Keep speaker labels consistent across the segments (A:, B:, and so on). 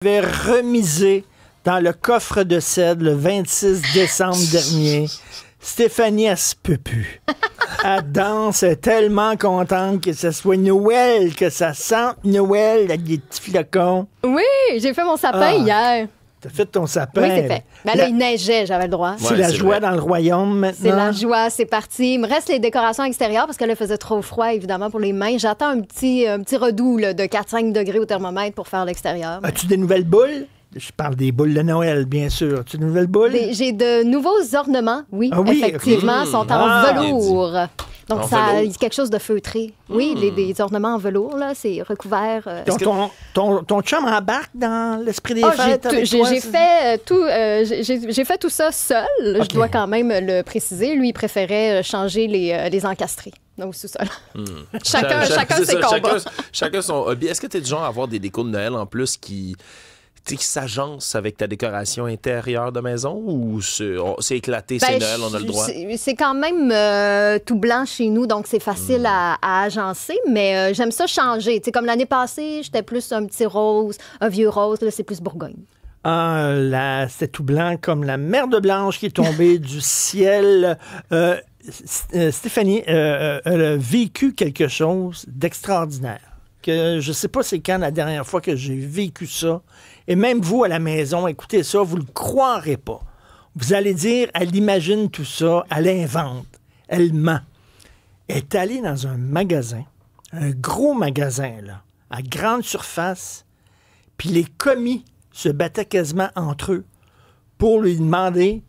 A: Avait remisé dans le coffre de cèdre le 26 décembre dernier. Stéphanie, elle se peut plus. Elle danse, elle est tellement contente que ce soit Noël, que ça sente Noël avec des petits flocons.
B: Oui, j'ai fait mon sapin hier.
A: T'as fait ton sapin.
B: Oui, c'est fait. Mais là, il neigeait, j'avais le droit.
A: C'est la joie dans le royaume maintenant.
B: C'est la joie, c'est parti. Il me reste les décorations extérieures parce que là, il faisait trop froid, évidemment, pour les mains. J'attends un petit redoux là, de 4-5 degrés au thermomètre pour faire l'extérieur.
A: As-tu des nouvelles boules? Je parle des boules de Noël, bien sûr. As-tu des nouvelles boules?
B: J'ai de nouveaux ornements, oui,
A: Ah oui,
B: effectivement,
A: okay.
B: sont en velours. Donc, ça
C: velours?
B: a quelque chose de feutré. Oui, des ornements en velours, là, c'est recouvert.
A: Ton chum embarque dans l'esprit des fêtes avec toi?
B: J'ai fait tout ça seul. Okay. Je dois quand même le préciser. Lui, il préférait changer les encastrés. Donc, c'est ça. Chacun ses combats.
C: Chacun son hobby. Est-ce que tu es du genre à avoir des décos de Noël en plus qui s'agence avec ta décoration intérieure de maison ou c'est éclaté, c'est Noël, on a le droit?
B: C'est quand même tout blanc chez nous, donc c'est facile à agencer, mais j'aime ça changer. T'sais, comme l'année passée, j'étais plus un petit rose, un vieux rose, là, c'est plus Bourgogne.
A: Ah, là, c'était tout blanc comme la merde blanche qui est tombée du ciel. Stéphanie, elle a vécu quelque chose d'extraordinaire. Que je sais pas c'est quand la dernière fois que j'ai vécu ça. Et même vous, à la maison, écoutez ça, vous le croirez pas. Vous allez dire, elle imagine tout ça, elle invente, elle ment. Elle est allée dans un magasin, un gros magasin, là, à grande surface, puis les commis se battaient quasiment entre eux pour lui demander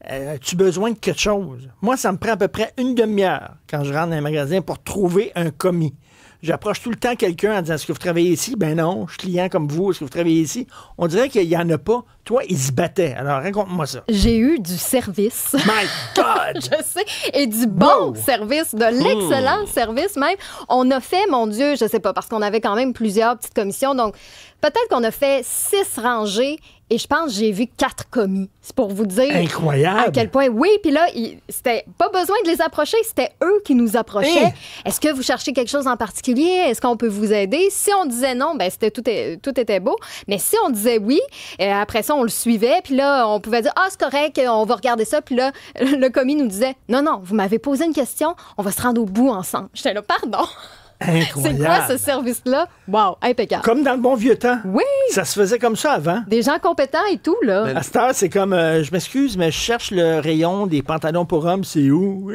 A: as-tu besoin de quelque chose? Moi, ça me prend à peu près une demi-heure quand je rentre dans un magasin pour trouver un commis. J'approche tout le temps quelqu'un en disant est-ce que vous travaillez ici? Ben non, je suis client comme vous, est-ce que vous travaillez ici? On dirait qu'il n'y en a pas. Toi, ils se battaient. Alors, raconte-moi ça.
B: J'ai eu du service.
A: My God!
B: Je sais. Et du bon service, de l'excellent service même. On a fait, mon Dieu, je sais pas, parce qu'on avait quand même plusieurs petites commissions. Donc, peut-être qu'on a fait 6 rangées et je pense que j'ai vu 4 commis. C'est pour vous dire
A: incroyable
B: à quel point. Oui, puis là, c'était pas besoin de les approcher, c'était eux qui nous approchaient. Hey. Est-ce que vous cherchez quelque chose en particulier? Est-ce qu'on peut vous aider? Si on disait non, ben tout était beau. Mais si on disait oui, après ça, on le suivait. Puis là, on pouvait dire, c'est correct, on va regarder ça. Puis là, le commis nous disait, non, vous m'avez posé une question, on va se rendre au bout ensemble. J'étais là, pardon.
A: Incroyable.
B: C'est quoi ce service-là? Wow, impeccable.
A: Comme dans le bon vieux temps.
B: Oui.
A: Ça se faisait comme ça avant.
B: Des gens compétents et tout, là.
A: À cette heure, c'est comme, je m'excuse, mais je cherche le rayon des pantalons pour hommes, c'est où?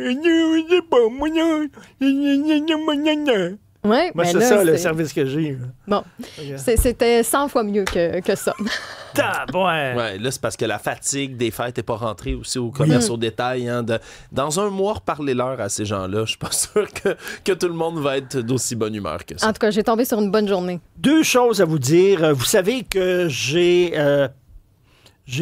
B: Oui,
A: moi, c'est ça, le service que j'ai.
B: Bon, c'était 100 fois mieux que ça.
C: Ouais, là, c'est parce que la fatigue des fêtes n'est pas rentrée aussi au commerce au détail. Hein, dans un mois, reparlez-leur à ces gens-là. Je suis pas sûr que tout le monde va être d'aussi bonne humeur que ça.
B: En tout cas, j'ai tombé sur une bonne journée.
A: 2 choses à vous dire. Vous savez que j'ai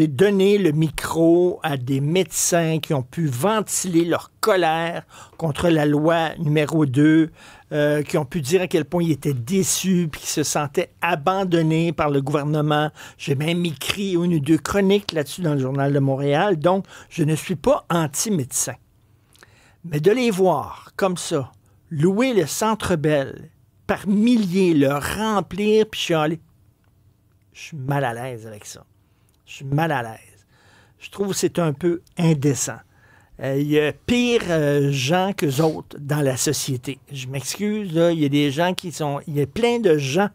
A: donné le micro à des médecins qui ont pu ventiler leur colère contre la loi numéro 2, qui ont pu dire à quel point ils étaient déçus puis qu'ils se sentaient abandonnés par le gouvernement. J'ai même écrit 1 ou 2 chroniques là-dessus dans le Journal de Montréal. Donc, je ne suis pas anti-médecin. Mais de les voir comme ça, louer le Centre Bell par milliers, le remplir puis chialer, je suis mal à l'aise avec ça. Je suis mal à l'aise. Je trouve que c'est un peu indécent. Il y a pire gens qu'eux autres dans la société. Je m'excuse, là, il y a des gens qui sont... Il y a plein de gens.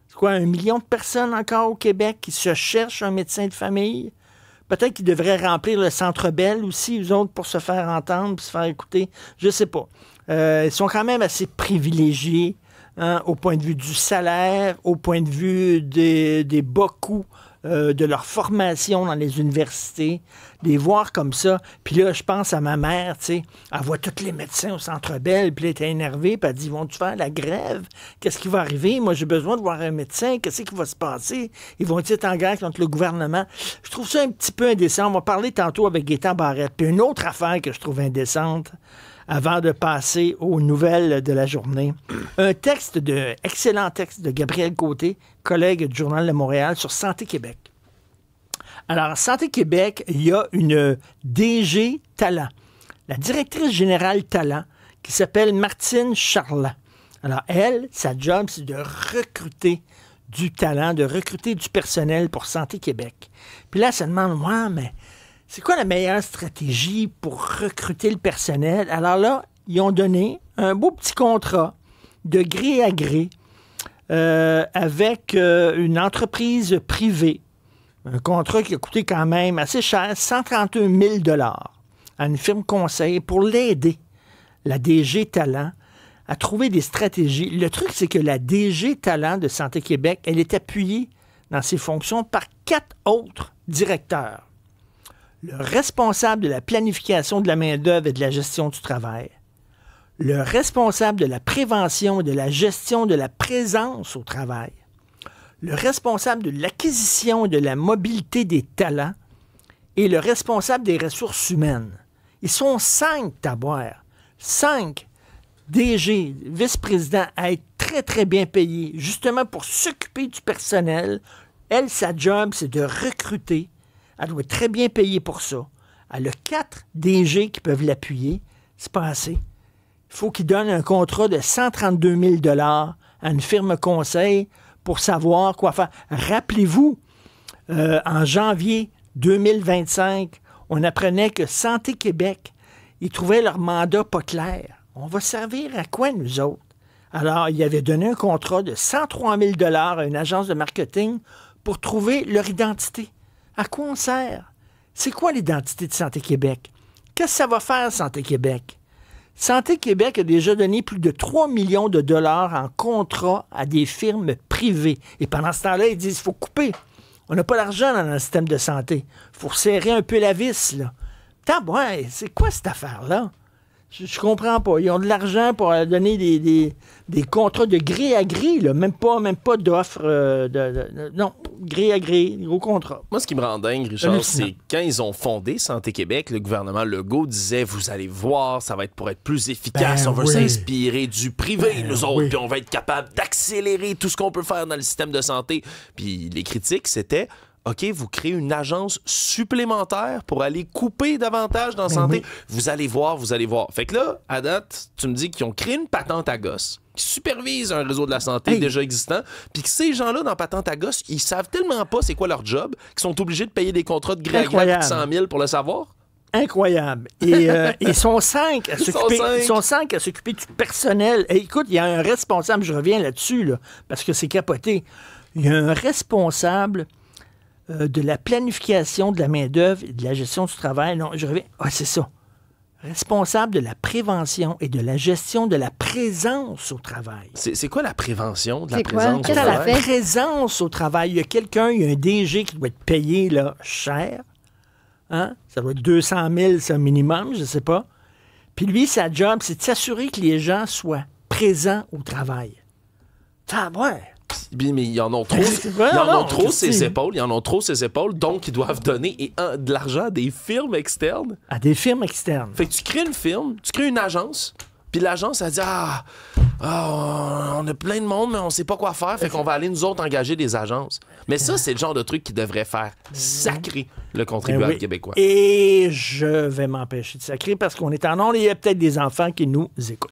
A: C'est quoi, 1 million de personnes encore au Québec qui se cherchent un médecin de famille? Peut-être qu'ils devraient remplir le Centre Bell aussi, eux autres, pour se faire entendre, pour se faire écouter. Je sais pas. Ils sont quand même assez privilégiés, hein, au point de vue du salaire, au point de vue des bas coûts de leur formation dans les universités, les voir comme ça. Puis là, je pense à ma mère, tu sais, elle voit tous les médecins au Centre Bell, puis elle était énervée, puis elle dit, vont-tu faire la grève? Qu'est-ce qui va arriver? Moi, j'ai besoin de voir un médecin. Qu'est-ce qui va se passer? Ils vont être en guerre contre le gouvernement? Je trouve ça un petit peu indécent. On va parler tantôt avec Gaétan Barrette. Puis une autre affaire que je trouve indécente, avant de passer aux nouvelles de la journée. Excellent texte de Gabriel Côté, collègue du Journal de Montréal, sur Santé Québec. Alors, Santé Québec, il y a une DG Talent, la directrice générale Talent, qui s'appelle Martine Charland. Alors, elle, sa job, c'est de recruter du talent, de recruter du personnel pour Santé Québec. Puis là, ça demande, ouais, mais c'est quoi la meilleure stratégie pour recruter le personnel? Alors là, ils ont donné un beau petit contrat de gré à gré avec une entreprise privée. Un contrat qui a coûté quand même assez cher, 131 000 $ à une firme conseil pour l'aider, la DG Talent, à trouver des stratégies. Le truc, c'est que la DG Talent de Santé Québec, elle est appuyée dans ses fonctions par 4 autres directeurs. Le responsable de la planification de la main-d'œuvre et de la gestion du travail, le responsable de la prévention et de la gestion de la présence au travail, le responsable de l'acquisition et de la mobilité des talents et le responsable des ressources humaines. Ils sont 5 taboires, 5 DG, vice-présidents à être très, très bien payés, justement pour s'occuper du personnel. Elle, sa job, c'est de recruter. Elle doit être très bien payée pour ça. Elle a 4 DG qui peuvent l'appuyer. C'est pas assez. Il faut qu'il donne un contrat de 132 000 $ à une firme conseil pour savoir quoi faire. Rappelez-vous, en janvier 2025, on apprenait que Santé Québec, ils trouvaient leur mandat pas clair. On va servir à quoi, nous autres? Alors, il avait donné un contrat de 103 000 $ à une agence de marketing pour trouver leur identité. À quoi on sert? C'est quoi l'identité de Santé Québec? Qu'est-ce que ça va faire, Santé Québec? Santé Québec a déjà donné plus de 3 millions de $ en contrat à des firmes privées. Et pendant ce temps-là, ils disent qu'il faut couper. On n'a pas d'argent dans le système de santé. Il faut serrer un peu la vis, là. Ouais, c'est quoi cette affaire-là? Je comprends pas. Ils ont de l'argent pour donner des contrats de gré à gré, là. Même pas d'offres. Non, gré à gré, gros contrats.
C: Moi, ce qui me rend dingue, Richard, c'est quand ils ont fondé Santé Québec, le gouvernement Legault disait, vous allez voir, ça va être pour être plus efficace, on va s'inspirer du privé, nous autres, puis on va être capable d'accélérer tout ce qu'on peut faire dans le système de santé. Puis les critiques, c'était... OK, vous créez une agence supplémentaire pour aller couper davantage dans la santé. Vous allez voir, vous allez voir. Fait que là, à date, tu me dis qu'ils ont créé une patente à gosse qui supervise un réseau de la santé déjà existant, puis que ces gens-là, dans patente à gosse, ils savent tellement pas c'est quoi leur job qu'ils sont obligés de payer des contrats de gré à gré de 100 000 pour le savoir.
A: Incroyable. Et ils sont 5 à s'occuper. Ils sont 5 à s'occuper du personnel. Et écoute, il y a un responsable, je reviens là-dessus, là, parce que c'est capoté. Il y a un responsable de la planification de la main-d'œuvre et de la gestion du travail. Non, je reviens. Ah, c'est ça. Responsable de la prévention et de la gestion de la présence au travail.
C: C'est quoi la prévention de la
B: présence
C: au travail?
A: La présence au travail. Il y a quelqu'un, il y a un DG qui doit être payé là, cher. Hein? Ça doit être 200 000, c'est un minimum, je ne sais pas. Puis lui, sa job, c'est de s'assurer que les gens soient présents au travail. Ah ouais.
C: Mais ils en ont trop. Ses épaules, donc ils doivent donner de l'argent à des firmes externes.
A: À des firmes externes.
C: Fait que tu crées une firme, tu crées une agence, puis l'agence, elle dit on a plein de monde, mais on sait pas quoi faire, fait qu'on va aller nous autres engager des agences. Mais ça, c'est le genre de truc qui devrait faire sacrer le contribuable québécois.
A: Et je vais m'empêcher de sacrer parce qu'on est en ondes et il y a peut-être des enfants qui nous écoutent.